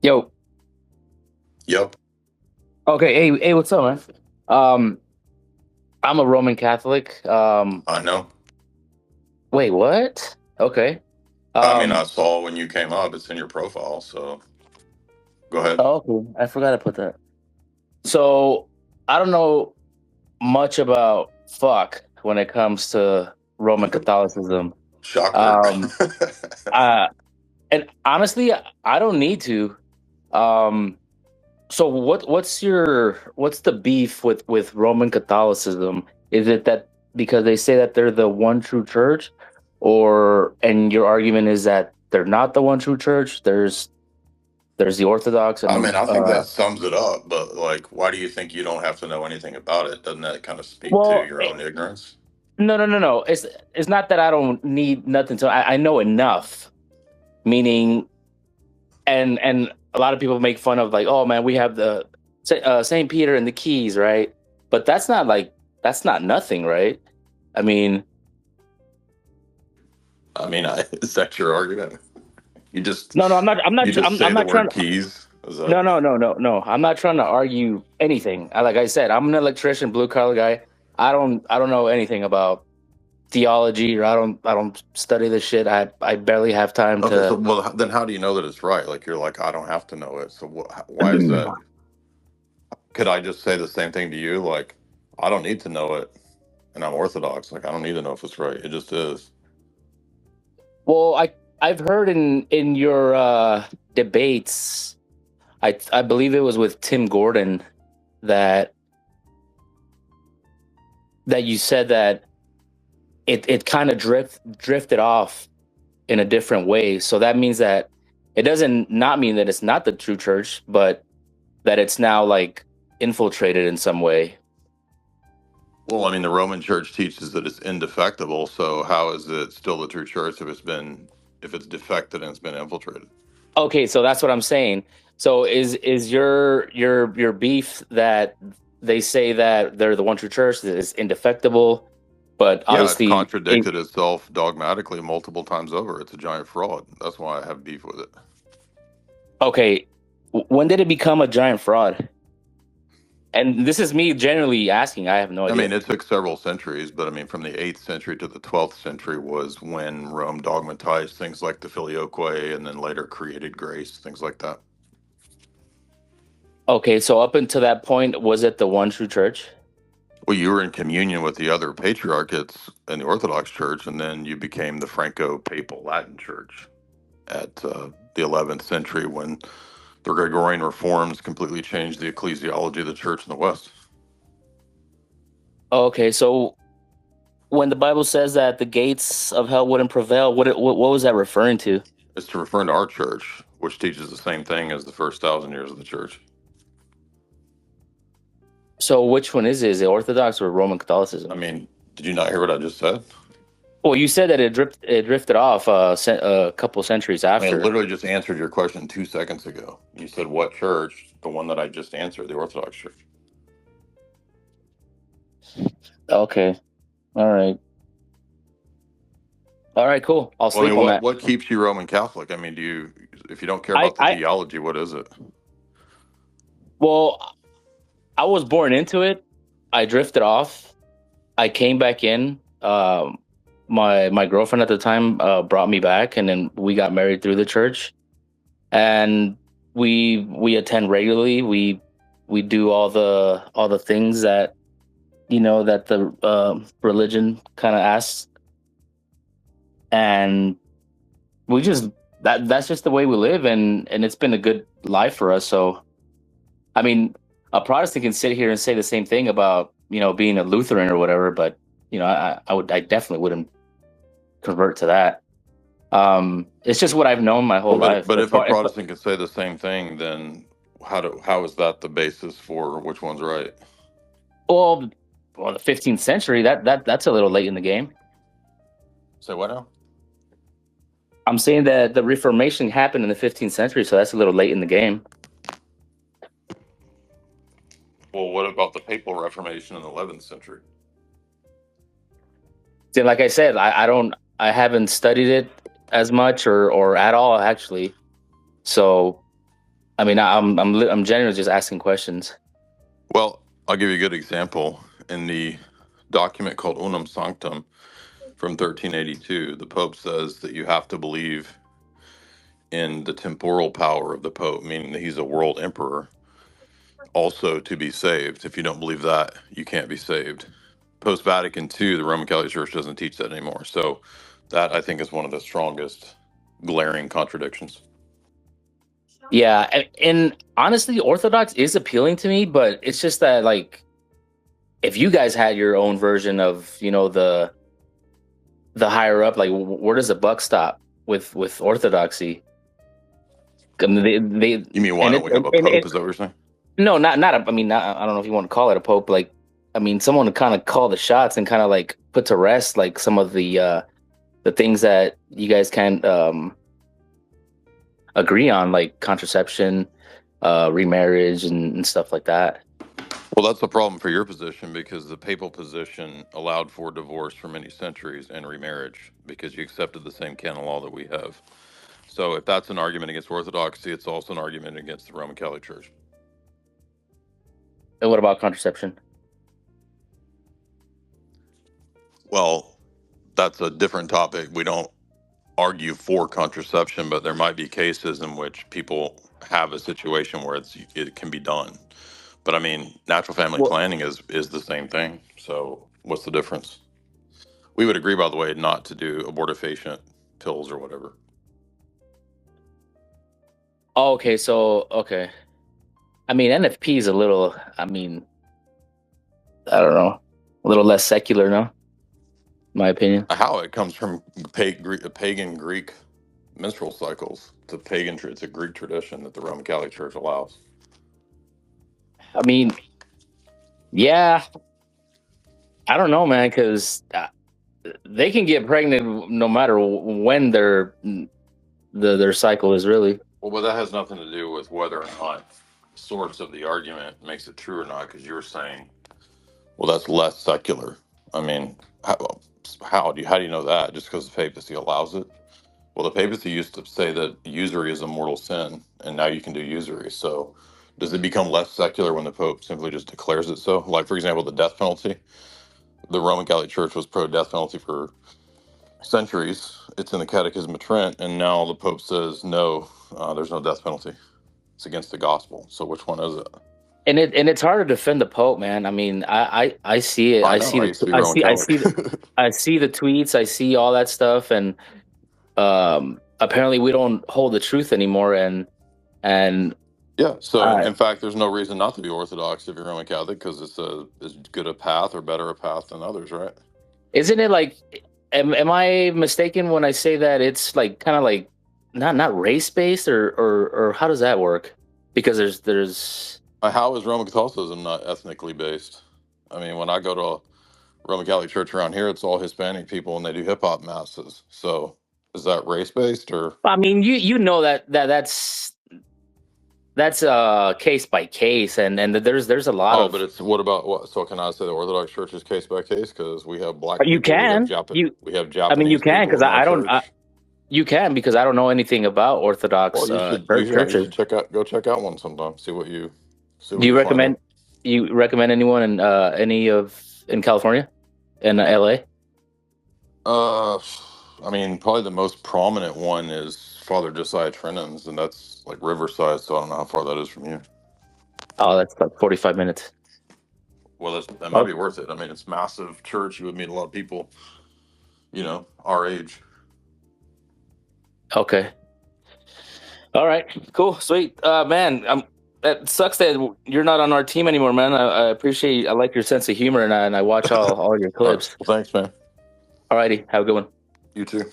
Yo, Yep, okay, hey, what's up, man? Um, I'm a Roman Catholic. I know. Wait, what? Okay. I mean, I Um, saw when you came up, it's in your profile, so go ahead. okay, I forgot to put that. So I don't know much about fuck when it comes to Roman Catholicism. Shocker. Um, uh, and honestly, I don't need to. Um, so what's the beef with Roman Catholicism? Is it that because they say that they're the one true church, or and your argument is that they're not the one true church? There's the Orthodox I and mean, I think that sums it up, but like, why do you think you don't have to know anything about it? Doesn't that kind of speak to well, your own ignorance? no. It's not that I don't need nothing to. I know enough. Meaning, and a lot of people make fun of like, oh man, we have the Saint Peter and the keys, right? But that's not nothing, right? I mean, Is that your argument? You just no, I'm not. you just I'm say the not trying. word keys? Is that No. I'm not trying to argue anything. Like I said, I'm an electrician, blue collar guy. I don't know anything about theology, or I don't study this shit. I barely have time okay? So, to. well, then how do you know that it's right? Like, you're like, I don't have to know it. So, why is that? Could I just say the same thing to you? Like, I don't need to know it, and I'm Orthodox. Like, I don't need to know if it's right. It just is. Well, I've heard in your debates. I believe it was with Tim Gordon that you said that it kind of drifted off in a different way. So that means that it doesn't not mean that it's not the true church, but that it's now like infiltrated in some way. Well, I mean, the Roman Church teaches that it's indefectible. So how is it still the true church if it's defected and it's been infiltrated? Okay, so that's what I'm saying. So is your beef that they say that they're the one true church that is indefectible, but Yeah, it's obviously contradicted itself dogmatically multiple times over. It's a giant fraud. That's why I have beef with it. okay, when did it become a giant fraud? And this is me generally asking. I have no I idea. mean, it took several centuries, but I mean, from the 8th century to the 12th century was when Rome dogmatized things like the filioque and then later created grace, things like that. Okay, so up until that point, was it the one true church? Well, you were in communion with the other patriarchates in the Orthodox Church, and then you became the Franco-Papal Latin Church at the 11th century when the Gregorian reforms completely changed the ecclesiology of the church in the West. Okay, so when the Bible says that the gates of hell wouldn't prevail, what was that referring to? It's to refer to our church, which teaches the same thing as the first 1,000 years of the church. So which one is it? Is it Orthodox or Roman I Catholicism? mean, did you not hear what I just said? Well, you said that it drifted off a couple centuries I mean, I after. literally just answered your question 2 seconds ago. You said what church? The one that I just answered, the Orthodox Church. Okay, all right, all right, cool. I'll Well, I sleep mean, on what that. what keeps you Roman Catholic? I mean, if you don't care I about the I theology, what is it? well, I was born into it. I drifted off. I came back in. My girlfriend at the time brought me back, and then we got married through the church. And we attend regularly. We do all the things that that the religion kind of asks, and we just that's just the way we live, and it's been a good life for us. So I mean, a Protestant can sit here and say the same thing about being a Lutheran or whatever, but I definitely wouldn't convert to that. It's just what I've known my whole Well, life. but if a Protestant can say the same thing, then how is that the basis for which one's right? Well, the 15th century, that's a little late in the game. Say what now? I'm saying that the Reformation happened in the 15th century, so that's a little late in the game. Well, what about the Papal Reformation in the 11th century? See, like I said, I haven't studied it as much or at all actually. So I mean, I'm genuinely just asking questions. Well, I'll give you a good example. In the document called Unum Sanctum from 1382, the Pope says that you have to believe in the temporal power of the Pope, meaning that he's a world emperor, also to be saved. If you don't believe that, you can't be saved. Post Vatican II, the Roman Catholic Church doesn't teach that anymore. So that I think is one of the strongest glaring contradictions. Yeah, and honestly, Orthodox is appealing to me, but it's just that like if you guys had your own version of, the higher up, like where does the buck stop with Orthodoxy? I mean, they You mean why and don't it we have a and Pope? it Is that what you're saying? no, not I mean, not, I don't know if you want to call it a pope. Like, I mean, someone to kind of call the shots and kind of like put to rest like some of the things that you guys can't agree on, like contraception, remarriage, and stuff like that. Well, that's the problem for your position because the papal position allowed for divorce for many centuries and remarriage because you accepted the same canon law that we have. So if that's an argument against Orthodoxy, it's also an argument against the Roman Catholic Church. And what about contraception? Well, that's a different topic. We don't argue for contraception, but there might be cases in which people have a situation where it can be done. But I mean, natural family Well, planning is the same thing. So what's the difference? We would agree, by the way, not to do abortifacient pills or whatever. oh, okay, so okay. I mean, NFP is a little. I mean, I don't know, a little less secular, no, in my opinion. How it comes from pagan Greek menstrual cycles. It's a Greek tradition that the Roman Catholic Church allows. I mean, yeah, I don't know, man, because they can get pregnant no matter when their cycle is really. Well, but that has nothing to do with whether or not source of the argument makes it true or not, because you're saying, well, that's less secular. I mean, how do you know that? Just because the papacy allows it? Well, the papacy used to say that usury is a mortal sin, and now you can do usury. So, does it become less secular when the Pope simply just declares it so? Like, for example, the death penalty. The Roman Catholic Church was pro death penalty for centuries. It's in the Catechism of Trent, and now the Pope says no, there's no death penalty. It's against the gospel. So, which one is it? And it's hard to defend the Pope, man. I mean, I see it. I I know. see I the used to be I Roman see I Catholic. see I see the tweets. I see all that stuff, and apparently we don't hold the truth anymore. And Yeah. So, uh, in fact, there's no reason not to be Orthodox if you're Roman Catholic because it's as good a path or better a path than others, right? isn't it like, am I mistaken when I say that it's like kind of like not race based, or how does that work? Because there's How is Roman Catholicism not ethnically based? I mean, when I go to a Roman Catholic church around here, it's all Hispanic people and they do hip hop masses. So, is that race based or? I mean, you know that's case by case, and there's a lot Oh, but of. it's what about what? So can I say the Orthodox Church is case by case because we have black You people, can you We have I mean, you Japanese can people because in our I don't. church. You can because I don't know anything about Well, Orthodox you churches. should check out one sometime. See Do what you you find recommend out. anyone in in California, in LA? Uh, I mean, probably the most prominent one is Father Josiah Trenton's, and that's like Riverside. So I don't know how far that is from you. Oh, that's like 45 minutes. Well, that might Oh, be worth it. I mean, it's massive church. You would meet a lot of people, our age. okay. All right. Cool. Sweet. Man, that sucks that you're not on our team anymore, man. I appreciate. I like your sense of humor, and I watch all your All right. clips. Well, thanks, man. All righty. Have a good one. You too.